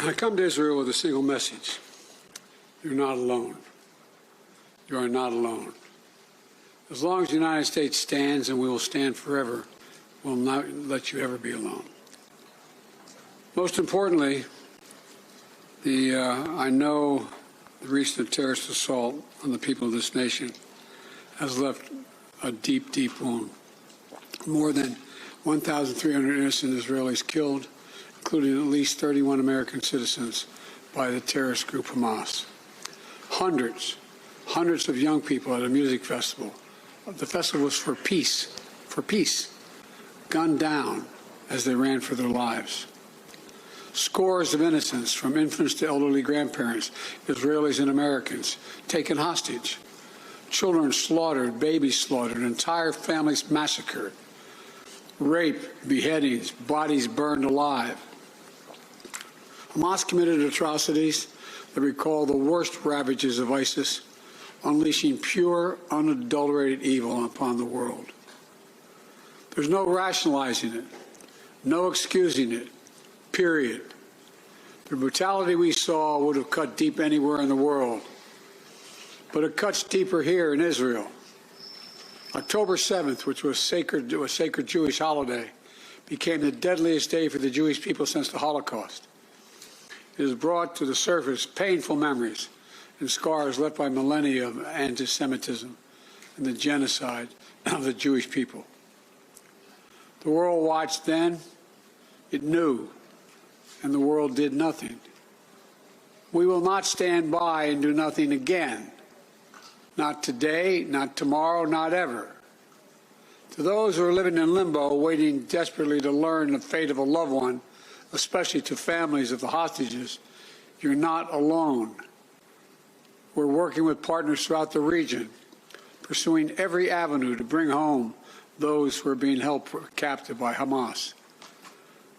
I come to Israel with a single message. You're not alone. You are not alone. As long as the United States stands, and we will stand forever, we'll not let you ever be alone. Most importantly, I know the recent terrorist assault on the people of this nation has left a deep, deep wound. More than 1,300 innocent Israelis killed, including at least 31 American citizens by the terrorist group Hamas. Hundreds of young people at a music festival. The festival was for peace, gunned down as they ran for their lives. Scores of innocents, from infants to elderly grandparents, Israelis and Americans, taken hostage. Children slaughtered, babies slaughtered, entire families massacred. Rape, beheadings, bodies burned alive. Hamas committed atrocities that recall the worst ravages of ISIS, unleashing pure, unadulterated evil upon the world. There's no rationalizing it, no excusing it, period. The brutality we saw would have cut deep anywhere in the world, but it cuts deeper here in Israel. October 7th, which was a sacred Jewish holiday, became the deadliest day for the Jewish people since the Holocaust. It has brought to the surface painful memories and scars left by millennia of anti-Semitism and the genocide of the Jewish people. The world watched then, it knew, and the world did nothing. We will not stand by and do nothing again. Not today, not tomorrow, not ever. To those who are living in limbo, waiting desperately to learn the fate of a loved one, especially to families of the hostages, you're not alone. We're working with partners throughout the region, pursuing every avenue to bring home those who are being held captive by Hamas.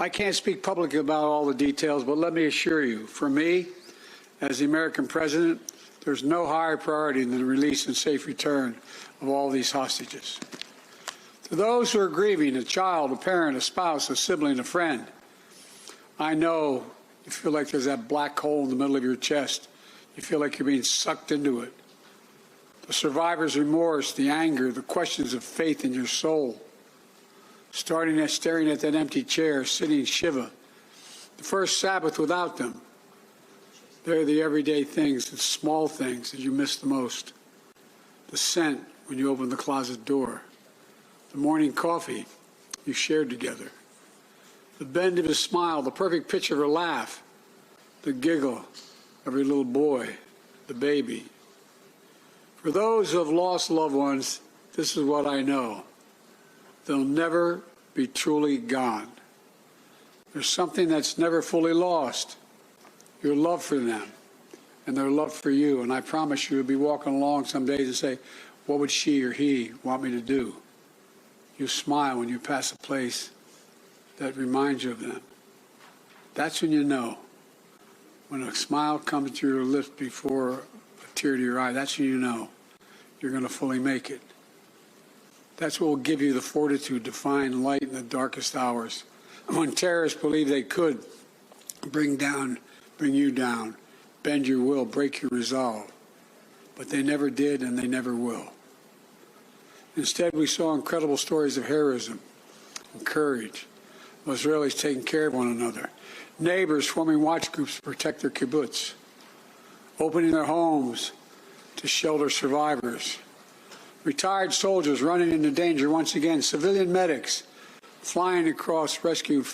I can't speak publicly about all the details, but let me assure you, for me, as the American president, there's no higher priority than the release and safe return of all these hostages. To those who are grieving, a child, a parent, a spouse, a sibling, a friend, I know you feel like there's that black hole in the middle of your chest. You feel like you're being sucked into it. The survivor's remorse, the anger, the questions of faith in your soul. Staring at that empty chair, sitting Shiva. The first Sabbath without them. They're the everyday things, the small things that you miss the most. The scent when you open the closet door. The morning coffee you shared together. The bend of his smile, the perfect pitch of her laugh. The giggle of your little boy, the baby. For those who have lost loved ones, this is what I know. They'll never be truly gone. There's something that's never fully lost. Your love for them and their love for you. And I promise you, you'll be walking along some days and say, what would she or he want me to do? You smile when you pass a place that reminds you of them. That's when you know. When a smile comes to your lips before a tear to your eye, that's when you know you're going to fully make it. That's what will give you the fortitude to find light in the darkest hours. When terrorists believe they could bring you down, bend your will, break your resolve. But they never did, and they never will. Instead, we saw incredible stories of heroism and courage, of Israelis taking care of one another, neighbors forming watch groups to protect their kibbutz, opening their homes to shelter survivors, retired soldiers running into danger once again, civilian medics flying across rescue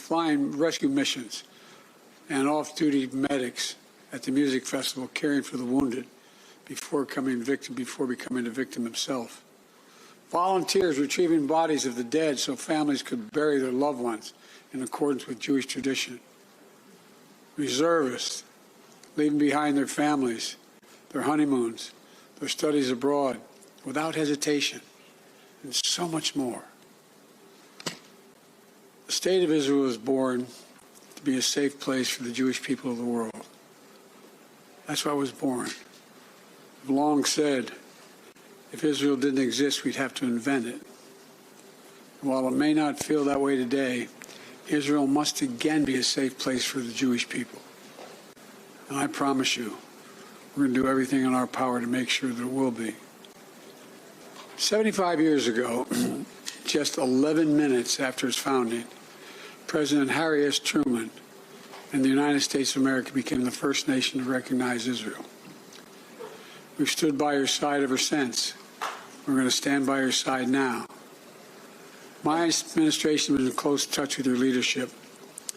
missions, and off-duty medics at the music festival caring for the wounded before becoming a victim himself. Volunteers retrieving bodies of the dead so families could bury their loved ones in accordance with Jewish tradition. Reservists leaving behind their families, their honeymoons, their studies abroad without hesitation, and so much more. The State of Israel was born to be a safe place for the Jewish people of the world. That's why I was born. I've long said, if Israel didn't exist, we'd have to invent it. While it may not feel that way today, Israel must again be a safe place for the Jewish people. And I promise you, we're going to do everything in our power to make sure that it will be. 75 years ago, just 11 minutes after its founding, President Harry S. Truman and the United States of America became the first nation to recognize Israel. We've stood by your side ever since. We're going to stand by your side now. My administration was in close touch with your leadership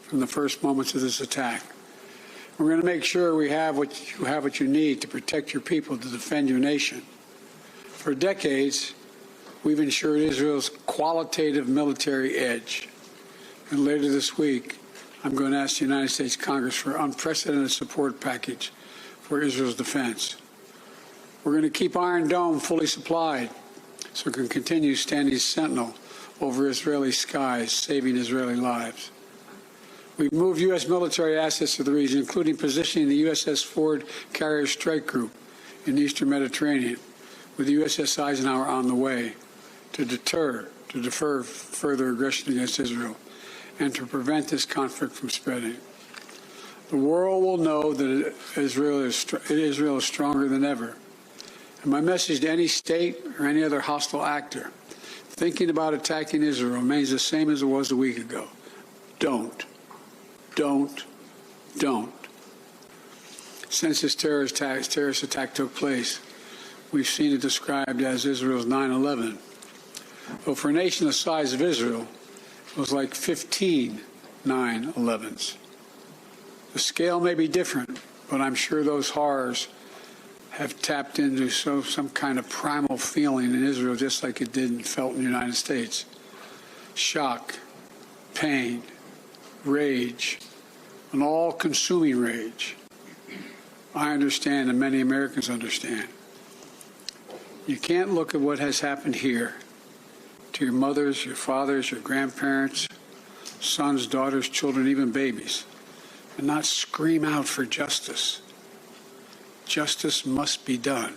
from the first moments of this attack. We're going to make sure you have what you need to protect your people, to defend your nation. For decades, we've ensured Israel's qualitative military edge. And later this week, I'm going to ask the United States Congress for an unprecedented support package for Israel's defense. We're going to keep Iron Dome fully supplied so it can continue standing sentinel over Israeli skies, saving Israeli lives. We've moved U.S. military assets to the region, including positioning the USS Ford Carrier Strike Group in the Eastern Mediterranean, with the USS Eisenhower on the way to defer further aggression against Israel and to prevent this conflict from spreading. The world will know that Israel is stronger than ever. And my message to any state or any other hostile actor thinking about attacking Israel remains the same as it was a week ago. Don't. Since this terrorist attack took place, we've seen it described as Israel's 9/11. Though for a nation the size of Israel, it was like 15 9/11s. The scale may be different, but I'm sure those horrors have tapped into some kind of primal feeling in Israel, just like it did and felt in the United States. Shock, pain, rage, an all-consuming rage. I understand, and many Americans understand. You can't look at what has happened here to your mothers, your fathers, your grandparents, sons, daughters, children, even babies, and not scream out for justice. Justice must be done.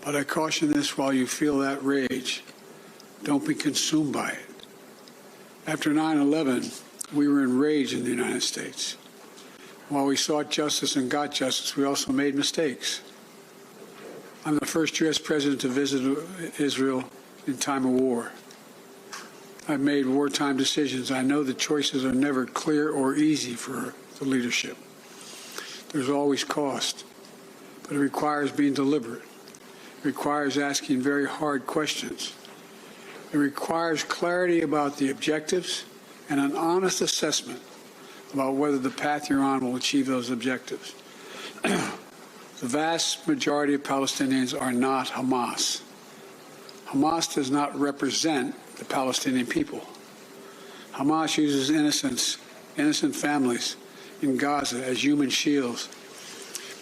But I caution this: while you feel that rage, don't be consumed by it. After 9/11, we were enraged in the United States. While we sought justice and got justice, we also made mistakes. I'm the first U.S. president to visit Israel in time of war. I've made wartime decisions. I know the choices are never clear or easy for the leadership. There's always cost, but it requires being deliberate. It requires asking very hard questions. It requires clarity about the objectives and an honest assessment about whether the path you're on will achieve those objectives. The vast majority of Palestinians are not Hamas. Hamas does not represent the Palestinian people. Hamas uses innocent families in Gaza as human shields,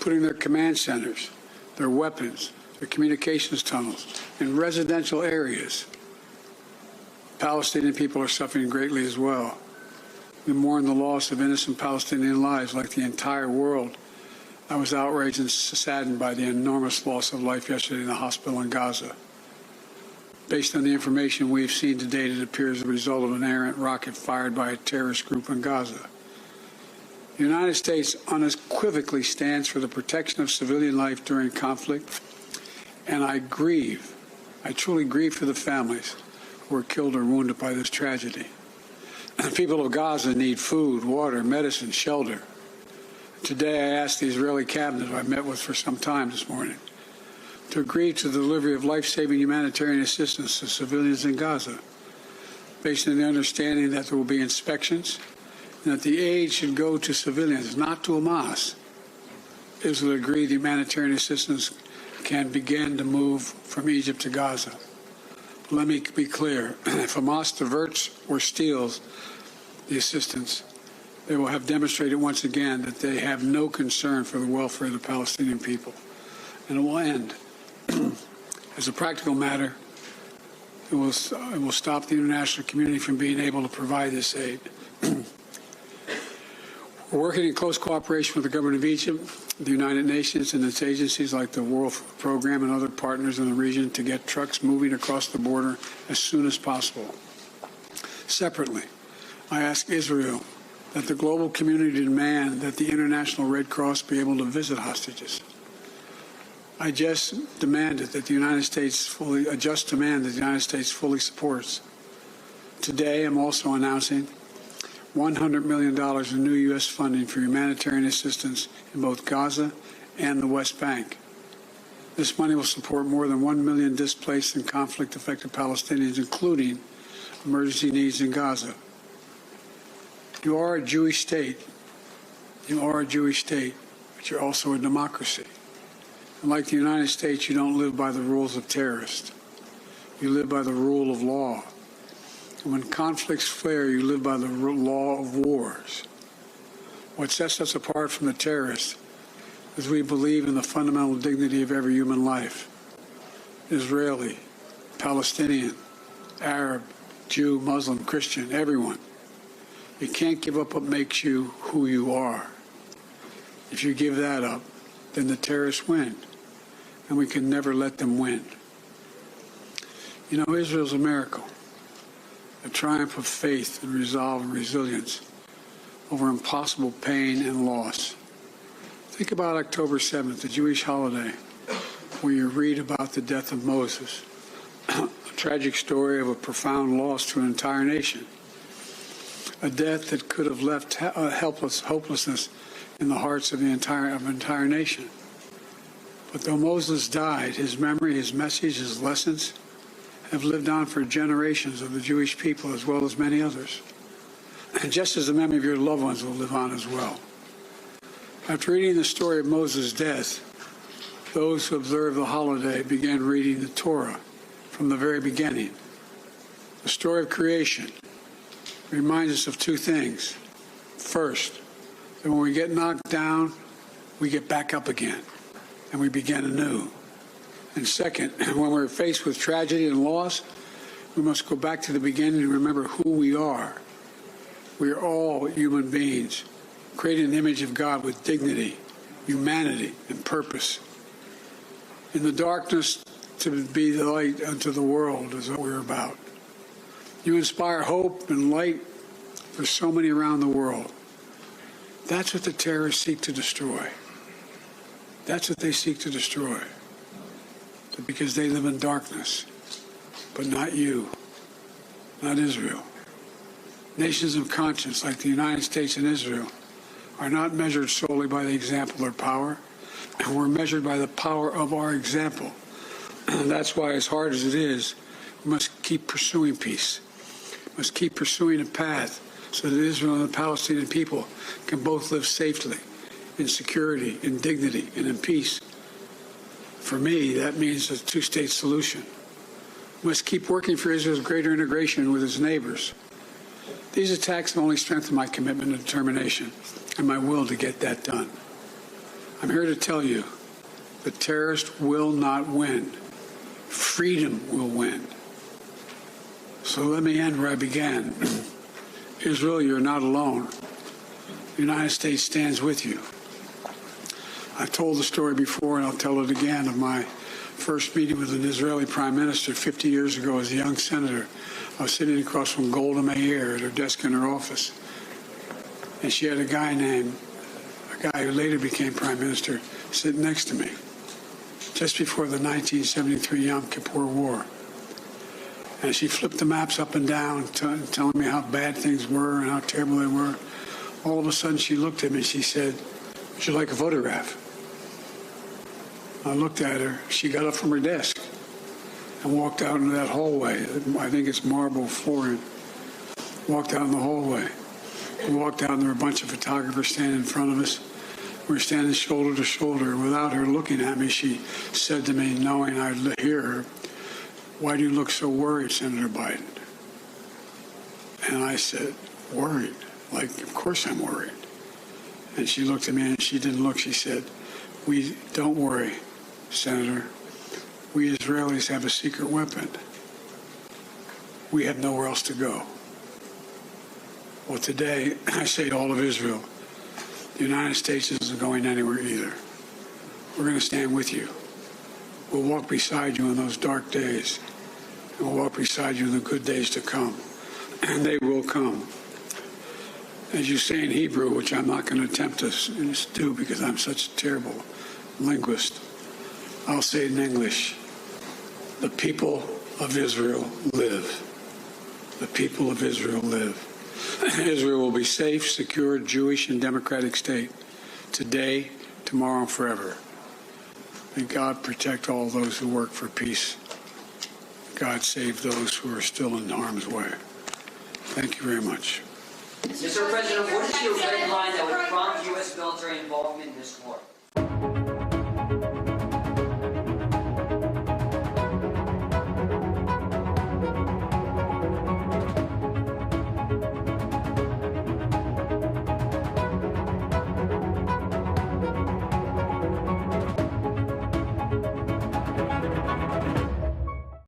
putting their command centers, their weapons, their communications tunnels in residential areas. Palestinian people are suffering greatly as well. We mourn the loss of innocent Palestinian lives like the entire world. I was outraged and saddened by the enormous loss of life yesterday in the hospital in Gaza. Based on the information we've seen to date, it appears the result of an errant rocket fired by a terrorist group in Gaza. The United States unequivocally stands for the protection of civilian life during conflict, and I truly grieve for the families who were killed or wounded by this tragedy. The people of Gaza need food, water, medicine, shelter. Today I asked the Israeli cabinet, who I met with for some time this morning, to agree to the delivery of life-saving humanitarian assistance to civilians in Gaza, based on the understanding that there will be inspections and that the aid should go to civilians, not to Hamas. Israel agreed the humanitarian assistance can begin to move from Egypt to Gaza. Let me be clear. If Hamas diverts or steals the assistance, they will have demonstrated once again that they have no concern for the welfare of the Palestinian people. And it will end. As a practical matter, it will stop the international community from being able to provide this aid. We're working in close cooperation with the government of Egypt, the United Nations, and its agencies like the World Food Program and other partners in the region to get trucks moving across the border as soon as possible. Separately, I ask Israel that the global community demand that the International Red Cross be able to visit hostages. I just demanded that the United States fully supports. Today, I'm also announcing $100 million in new U.S. funding for humanitarian assistance in both Gaza and the West Bank. This money will support more than 1 million displaced and conflict-affected Palestinians, including emergency needs in Gaza. You are a Jewish state. You are a Jewish state, but you're also a democracy. And like the United States, you don't live by the rules of terrorists. You live by the rule of law. And when conflicts flare, you live by the law of wars. What sets us apart from the terrorists is we believe in the fundamental dignity of every human life. Israeli, Palestinian, Arab, Jew, Muslim, Christian, everyone. You can't give up what makes you who you are. If you give that up, then the terrorists win, and we can never let them win. You know, Israel's a miracle, a triumph of faith and resolve and resilience over impossible pain and loss. Think about October 7th, the Jewish holiday, where you read about the death of Moses, a tragic story of a profound loss to an entire nation, a death that could have left hopelessness in the hearts of the entire nation. But though Moses died, his memory, his message, his lessons have lived on for generations of the Jewish people as well as many others. And just as the memory of your loved ones will live on as well. After reading the story of Moses' death, those who observed the holiday began reading the Torah from the very beginning. The story of creation reminds us of two things. First, that when we get knocked down, we get back up again, and we begin anew. And second, when we're faced with tragedy and loss, we must go back to the beginning and remember who we are. We are all human beings, created in the image of God with dignity, humanity, and purpose. In the darkness, to be the light unto the world is what we're about. You inspire hope and light for so many around the world. That's what the terrorists seek to destroy. That's what they seek to destroy. Because they live in darkness. But not you. Not Israel. Nations of conscience like the United States and Israel are not measured solely by the example or power. And we're measured by the power of our example. And that's why, as hard as it is, we must keep pursuing peace. We must keep pursuing a path so that Israel and the Palestinian people can both live safely, in security, in dignity, and in peace. For me, that means a two-state solution. We must keep working for Israel's greater integration with its neighbors. These attacks have only strengthened my commitment and determination and my will to get that done. I'm here to tell you, the terrorists will not win. Freedom will win. So let me end where I began. Israel, you're not alone. The United States stands with you. I've told the story before, and I'll tell it again, of my first meeting with an Israeli prime minister 50 years ago as a young senator. I was sitting across from Golda Meir at her desk in her office. And she had a guy who later became prime minister, sitting next to me, just before the 1973 Yom Kippur War. And she flipped the maps up and down, telling me how bad things were and how terrible they were. All of a sudden, she looked at me and she said, "Would you like a photograph?" I looked at her. She got up from her desk and walked out into that hallway. I think it's marble flooring. Walked out in the hallway. We walked out, and there were a bunch of photographers standing in front of us. We were standing shoulder to shoulder. And without her looking at me, she said to me, knowing I'd hear her, "Why do you look so worried, Senator Biden?" And I said, "Worried? Like, of course I'm worried." And she looked at me, and she didn't look. She said, "Don't worry, Senator. We Israelis have a secret weapon. We have nowhere else to go." Well, today, I say to all of Israel, the United States isn't going anywhere either. We're going to stand with you. We'll walk beside you in those dark days, and we'll walk beside you in the good days to come. And they will come. as you say in Hebrew, which I'm not going to attempt to do because I'm such a terrible linguist, I'll say it in English. The people of Israel live. The people of Israel live. Israel will be safe, secure, Jewish, and democratic state today, tomorrow, and forever. May God protect all those who work for peace. God save those who are still in harm's way. Thank you very much. Mr. President, what is your red line that would prompt U.S. military involvement in this war?